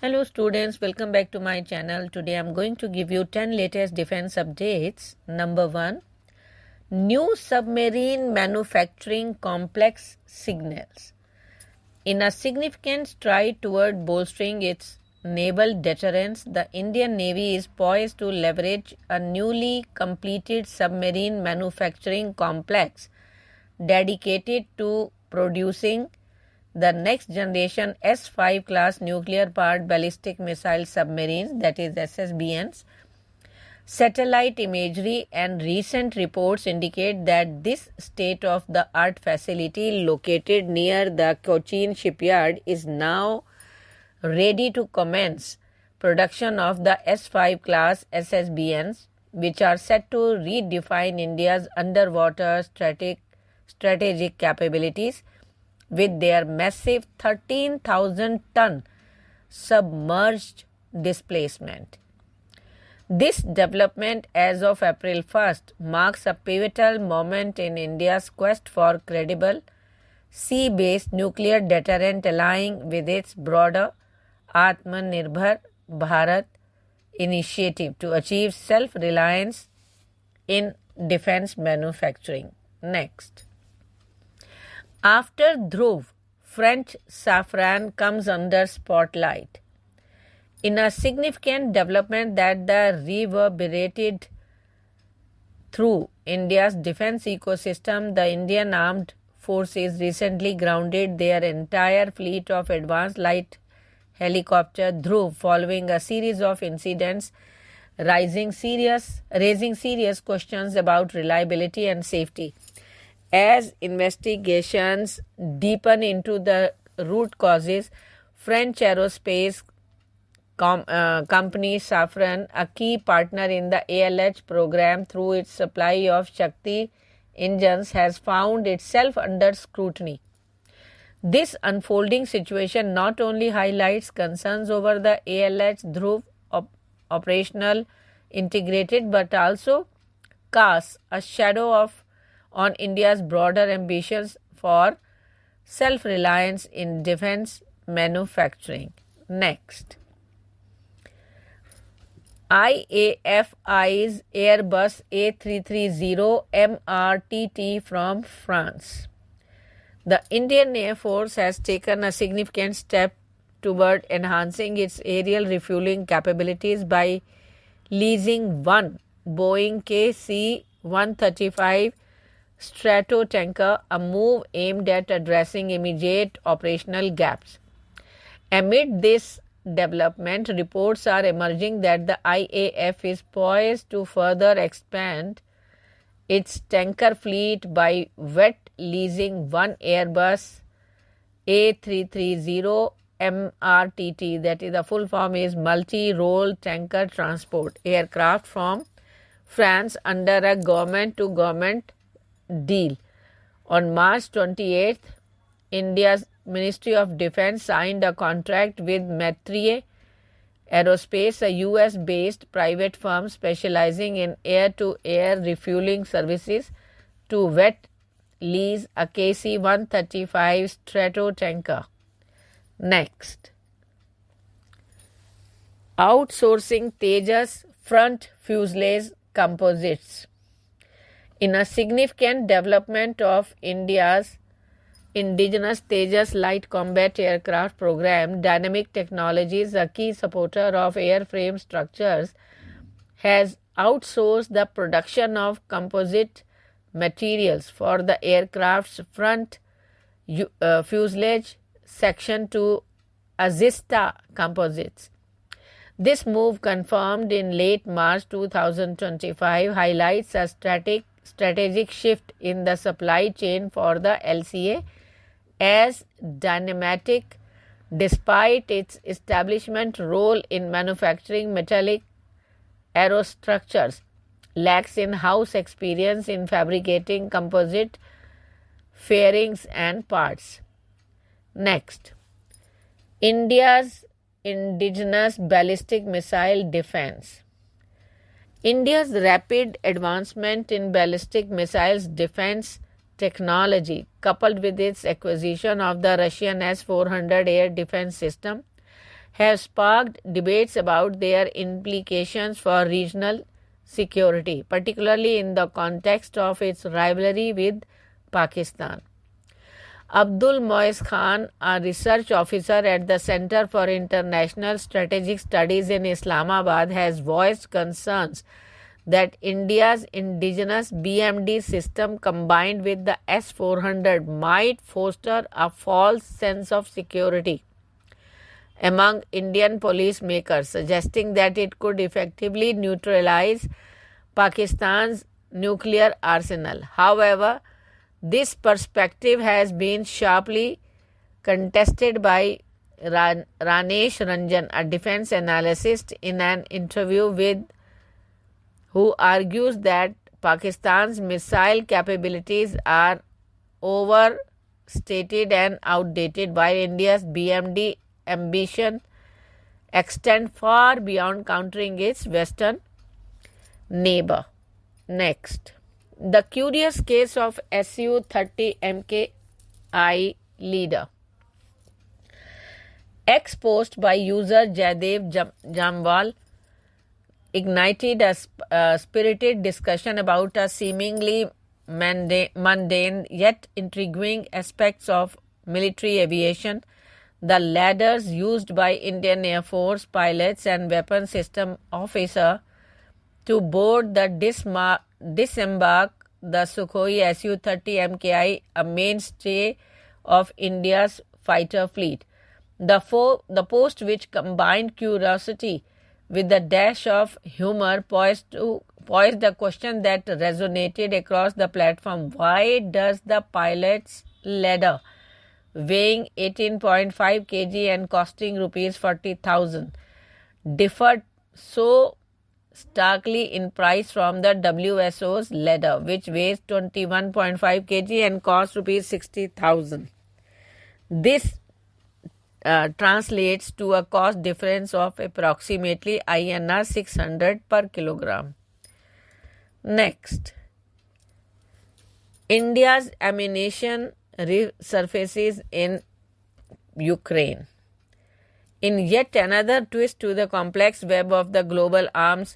Hello students, welcome back to my channel. Today I am going to give you 10 latest defense updates. Number 1, new submarine manufacturing complex signals. In a significant stride toward bolstering its naval deterrence, the Indian Navy is poised to leverage a newly completed submarine manufacturing complex dedicated to producing the next generation S-5 class nuclear powered ballistic missile submarines, that is SSBNs. Satellite imagery and recent reports indicate that this state of the art facility located near the Cochin shipyard is now ready to commence production of the S-5 class SSBNs, which are set to redefine India's underwater strategic capabilities with their massive 13,000-ton submerged displacement. This development as of April 1st marks a pivotal moment in India's quest for credible sea-based nuclear deterrent, aligning with its broader Atmanirbhar Bharat initiative to achieve self-reliance in defense manufacturing. Next. After Dhruv, French Safran comes under spotlight. In a significant development that reverberated through India's defense ecosystem, the Indian Armed Forces recently grounded their entire fleet of advanced light helicopter Dhruv following a series of incidents raising serious questions about reliability and safety. As investigations deepen into the root causes, French aerospace company Safran, a key partner in the ALH program through its supply of Shakti engines, has found itself under scrutiny. This unfolding situation not only highlights concerns over the ALH Dhruv operational integrated but also casts a shadow on India's broader ambitions for self-reliance in defense manufacturing. Next. IAFI's Airbus A330 MRTT from France. The Indian Air Force has taken a significant step toward enhancing its aerial refueling capabilities by leasing one Boeing KC-135 Stratotanker, a move aimed at addressing immediate operational gaps. Amid this development, reports are emerging that the IAF is poised to further expand its tanker fleet by wet leasing one Airbus A330 MRTT, that is the full form is multi-role tanker transport aircraft, from France under a government-to-government deal. On March 28th, India's Ministry of Defense signed a contract with Maitree Aerospace, a US-based private firm specializing in air-to-air refueling services, to wet lease a KC-135 Stratotanker. Next. Outsourcing Tejas front fuselage composites. In a significant development of India's indigenous Tejas light combat aircraft program, Dynamic Technologies, a key supporter of airframe structures, has outsourced the production of composite materials for the aircraft's front fuselage section to Azista Composites. This move, confirmed in late March 2025, highlights a strategic shift in the supply chain for the LCA, as Dynamatic, despite its establishment role in manufacturing metallic aerostructures, lacks in-house experience in fabricating composite fairings and parts. Next. India's indigenous ballistic missile defense. India's rapid advancement in ballistic missiles defense technology, coupled with its acquisition of the Russian S-400 air defense system, have sparked debates about their implications for regional security, particularly in the context of its rivalry with Pakistan. Abdul Moez Khan, a research officer at the Center for International Strategic Studies in Islamabad, has voiced concerns that India's indigenous BMD system combined with the S-400 might foster a false sense of security among Indian policymakers, suggesting that it could effectively neutralize Pakistan's nuclear arsenal. However, this perspective has been sharply contested by Ranesh Ranjan, a defense analyst, in an interview with who argues that Pakistan's missile capabilities are overstated and outdated, while India's BMD ambition extend far beyond countering its western neighbor. Next, the curious case of Su-30 MKI leader. Ex-post by user Jaidev Jamwal ignited a spirited discussion about a seemingly mundane yet intriguing aspects of military aviation, the ladders used by Indian Air Force pilots and weapon system officer to board the disembark the Sukhoi Su-30 MKI, a mainstay of India's fighter fleet. The post, which combined curiosity with a dash of humor, poised the question that resonated across the platform: why does the pilot's ladder, weighing 18.5 kg and costing rupees 40,000, differ so starkly in price from the WSO's ladder, which weighs 21.5 kg and costs rupees 60,000? This translates to a cost difference of approximately INR 600 per kilogram. Next, India's ammunition resurfaces in Ukraine. In yet another twist to the complex web of the global arms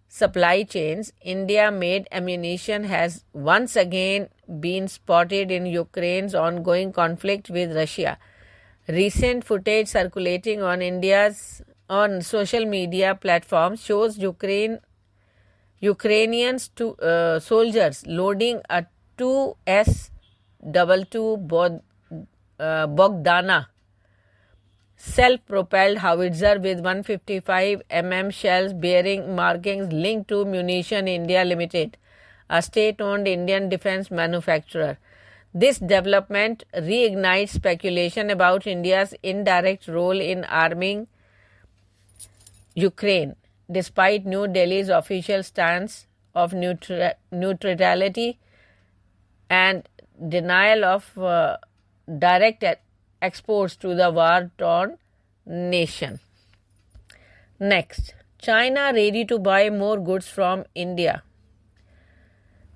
supply chains, India-made ammunition has once again been spotted in Ukraine's ongoing conflict with Russia. Recent footage circulating on social media platforms shows Ukrainian soldiers loading a 2S-22 Bogdana self-propelled howitzer with 155 mm shells bearing markings linked to Munition India Limited, a state-owned Indian defense manufacturer. This development reignites speculation about India's indirect role in arming Ukraine, despite New Delhi's official stance of neutrality and denial of direct exports to the war-torn nation. Next, China ready to buy more goods from India.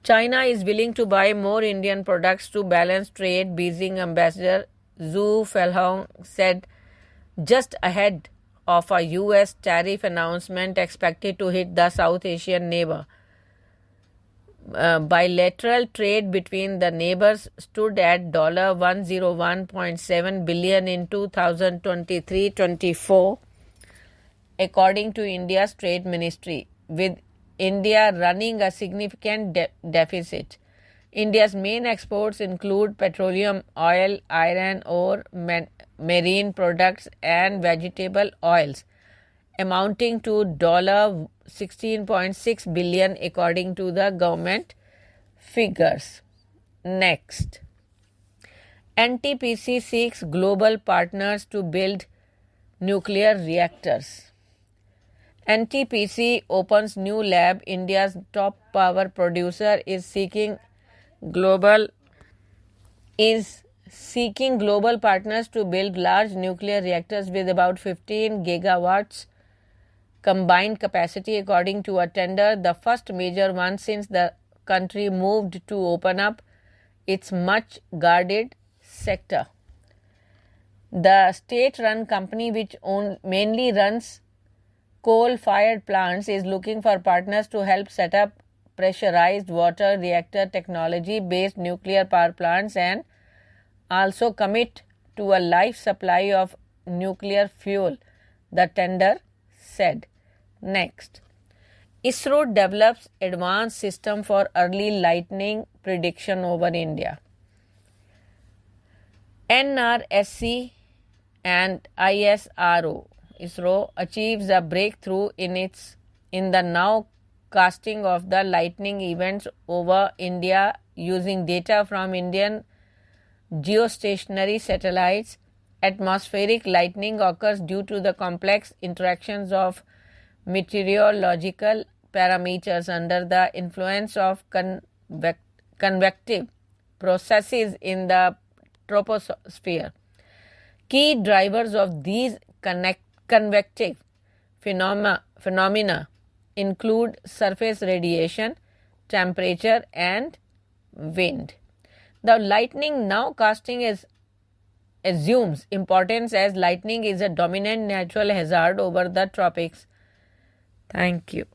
China is willing to buy more Indian products to balance trade, Beijing Ambassador Zhu Feihong said just ahead of a US tariff announcement expected to hit the South Asian neighbor. Bilateral trade between the neighbors stood at $101.7 billion in 2023-24, according to India's Trade Ministry, with India running a significant deficit. India's main exports include petroleum oil, iron ore, marine products, and vegetable oils, amounting to $16.6 billion according to the government figures. Next, NTPC seeks global partners to build nuclear reactors. NTPC opens new lab. India's top power producer is seeking global partners to build large nuclear reactors with about 15 gigawatts combined capacity, according to a tender, the first major one since the country moved to open up its much guarded sector. The state-run company, which mainly runs coal-fired plants, is looking for partners to help set up pressurized water reactor technology-based nuclear power plants and also commit to a life supply of nuclear fuel, the tender said. Next, ISRO develops advanced system for early lightning prediction over India. NRSC and ISRO achieves a breakthrough in the now casting of the lightning events over India using data from Indian geostationary satellites. Atmospheric lightning occurs due to the complex interactions of meteorological parameters under the influence of convective processes in the troposphere. Key drivers of these convective phenomena include surface radiation, temperature, and wind. The lightning now casting assumes importance as lightning is a dominant natural hazard over the tropics. Thank you.